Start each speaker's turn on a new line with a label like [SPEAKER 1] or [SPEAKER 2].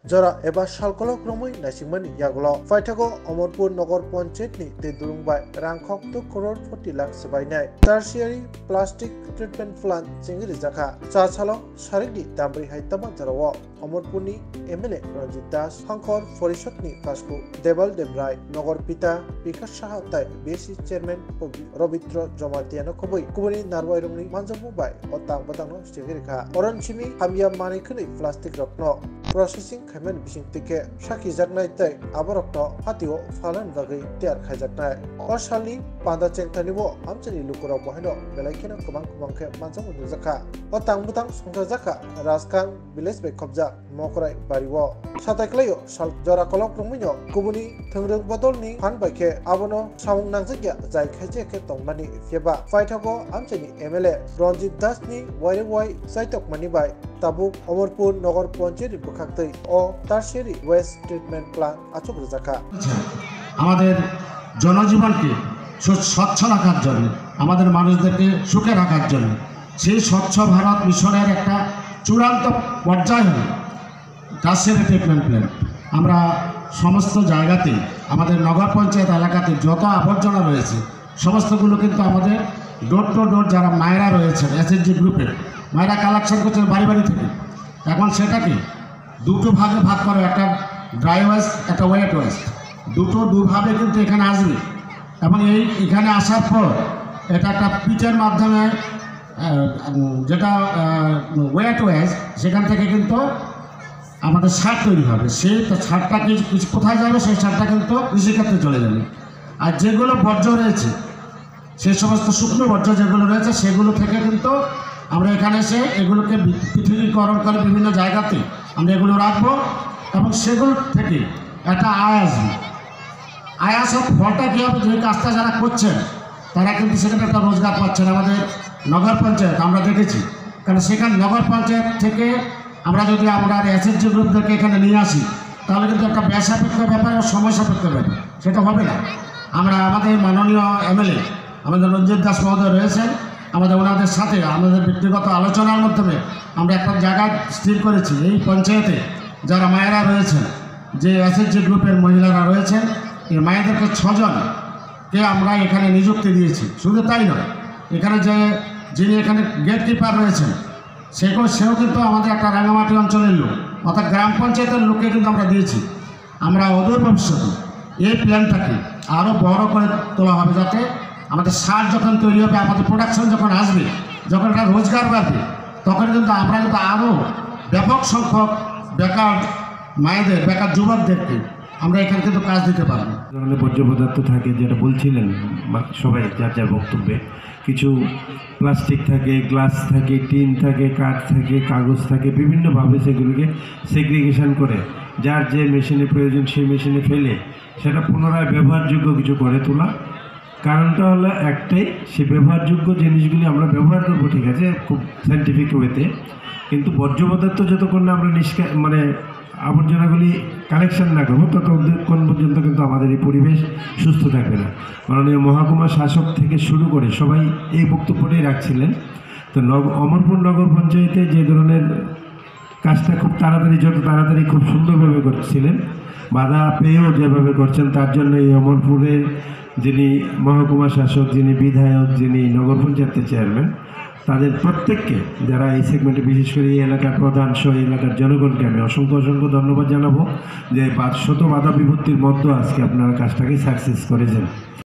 [SPEAKER 1] जरा एबा सालकलक रमै नासिंगमानि यागल फाइथागो अमरपुर नगर पंचायतनि दै दुरुंबाय रांखक 2 करोड़ 40 लाख सबायनाय टार्सियारि प्लास्टिक ट्रिटमेंट प्लांट चिंगिरि जाखा चाचालो सारिकनि दामब्रै हाइतामा जराव अमरपुरनि एमएलए रंजित दास हांखर परिषदनि कासकु देवल देमराय नगर पिता बिकास साहा ताय बीएससी चेयरमैन रविन्द्र जमातियानो खबै कुबनि नारवायरंनि मानजामुबाय अतां बतांनो सिगिरिखा अरनसिमि हामिया मानिखनि प्लास्टिक रत्न प्रोसेसिंग खायमान बिसिं तिके साखि जागनाय तै आबरक्तो हातिओ फालन बागै तयार खायजागनाय असालनि पांदा चेंथानिबो आमचनि लुकुराव बहायनो बेलायखेनो गोबां मानजामु नुजाखा अतां बतां संजा जाखा राजकां विलेज बे खबजा मकराय बारिवो सातायख्लायो साल जरा कलक रंमिनो कुबुनि थंरों बदलनि फान बायखे आबनो सामुं नांजागिया जाय खायजेखे तंमानि फेबा फाइथागो आमचनि एमएलए रंजित दासनि वाय साइतक मानिबाय ताबुक अमरपुर नगर पंचायत बखाक्तै ও টার্সিয়ারি ওয়েস্ট ট্রিটমেন্ট প্ল্যান্ট আচক রাখা
[SPEAKER 2] আমাদের জনজীবনকে স্বচ্ছ রাখার জন্য আমাদের মানুষদেরকে সুখে রাখার জন্য সেই স্বচ্ছ ভারত মিশনের একটা চূড়ান্ত পর্যায় হল টার্সিয়ারি ট্রিটমেন্ট প্ল্যান্ট। আমরা সমস্ত জায়গাতে আমাদের নগর পঞ্চায়েত এলাকাতে যত আবর্জনা রয়েছে সমস্তগুলো কিন্তু আমাদের ডোর টু ডোর যারা মায়েরা রয়েছেন এসএসজি গ্রুপের মায়েরা কালেকশন করছেন বাড়ি থেকে। এখন সেটাকে দুটো ভাগে ভাগ করে, একটা ড্রাই ওয়েস্ট একটা ওয়েট ওয়েস্ট, দুভাবে কিন্তু এখানে আসবে এবং এখানে আসার পর এটা একটা পিচের মাধ্যমে যেটা ওয়েট ওয়েস্ট সেখান থেকে কিন্তু আমাদের সার তৈরি হবে। সেই সারটা কিছু কোথায় যাবে সেই সারটা কিন্তু কৃষিক্ষেত্রে চলে যাবে। আর যেগুলো বর্জ্য রয়েছে সেই সমস্ত শুকনো বর্জ্য যেগুলো রয়েছে সেগুলো থেকে কিন্তু আমরা এখানে এসে এগুলোকে পৃথকীকরণ করে বিভিন্ন জায়গাতে আমরা এগুলো রাখবো এবং সেগুলো থেকে একটা আয় আসবে। আয় আসার ফলটা কী হবে, যে কাজটা যারা করছেন তারা কিন্তু সেখানে একটা রোজগার পাচ্ছেন। আমাদের নগর পঞ্চায়েত আমরা দেখেছি, কারণ সেখানে নগর পঞ্চায়েত থেকে আমরা যদি আমরা এসএসজি গ্রুপদেরকে এখানে নিয়ে আসি তাহলে কিন্তু একটা ব্যয়সাপেক্ষ ব্যাপার ও সময় সাপেক্ষ ব্যাপার, সেটা হবে না। আমরা আমাদের মাননীয় এমএলএ আমাদের রঞ্জিত দাস মহোদয় রয়েছেন, আমাদের ওনাদের সাথে আমাদের ব্যক্তিগত আলোচনার মাধ্যমে আমরা একটা জায়গা স্থির করেছি। এই পঞ্চায়েতে যারা মায়েরা রয়েছেন, যে এসএসজি গ্রুপের মহিলারা রয়েছেন, এই মায়েদেরকে 6 জনকে আমরা এখানে নিযুক্তি দিয়েছি। শুধু তাই নয়, এখানে যিনি এখানে গেট কিপার রয়েছেন সেও কিন্তু আমাদের একটা রাঙামাটি অঞ্চলের লোক, অর্থাৎ গ্রাম পঞ্চায়েতের লোককে কিন্তু আমরা দিয়েছি। আমরা অদূর ভবিষ্যতে এই প্ল্যানটাকে আরও বড় করে তোলা হবে, যাতে আমাদের সার যখন তৈরি হবে, আমাদের প্রোডাকশন যখন আসবে, যখন একটা রোজগার বাড়বে, তখন কিন্তু আমরা কিন্তু আরও ব্যাপক সংখ্যক বেকার মায়েদের, বেকার যুবকদেরকে আমরা এখানে কিন্তু কাজ দিতে পারব।
[SPEAKER 3] ধরনের বর্জ্য পদার্থ থাকে, যেটা বলছিলেন সবাই যার বক্তব্যে, কিছু প্লাস্টিক থাকে, গ্লাস থাকে, টিন থাকে, কাঠ থাকে, কাগজ থাকে, বিভিন্নভাবে সেগুলিকে সেগ্রিগেশন করে যার যে মেশিনে প্রয়োজন সেই মেশিনে ফেলে সেটা পুনরায় ব্যবহারযোগ্য কিছু করে তোলা। কারণটা হলো একটাই, সে ব্যবহারযোগ্য জিনিসগুলি আমরা ব্যবহার করবো, ঠিক আছে, খুব সায়েন্টিফিক ওয়েতে, কিন্তু বর্জ্য পদার্থ যতক্ষণ না আমরা আবর্জনাগুলি কালেকশন না করবো ততক্ষণ পর্যন্ত কিন্তু আমাদের এই পরিবেশ সুস্থ থাকবে না। মাননীয় মহকুমা শাসক থেকে শুরু করে সবাই এই বক্তব্যটাই রাখছিলেন। তো অমরপুর নগর পঞ্চায়েতে যে ধরনের কাজটা খুব যত তাড়াতাড়ি খুব সুন্দরভাবে করছিলেন, বাধা পেয়েও যেভাবে করছেন, তার জন্য এই অমরপুরের যিনি মহকুমা শাসক, যিনি বিধায়ক, যিনি নগর পঞ্চায়েতের চেয়ারম্যান, তাদের প্রত্যেককে, যারা এই সেগমেন্টে বিশেষ করে এই এলাকার প্রধান সহ এই এলাকার জনগণকে আমি অসংখ্য ধন্যবাদ জানাবো যে শত বাধা বিপত্তির মধ্যে আজকে আপনারা কাজটাকে সাকসেস করেছেন।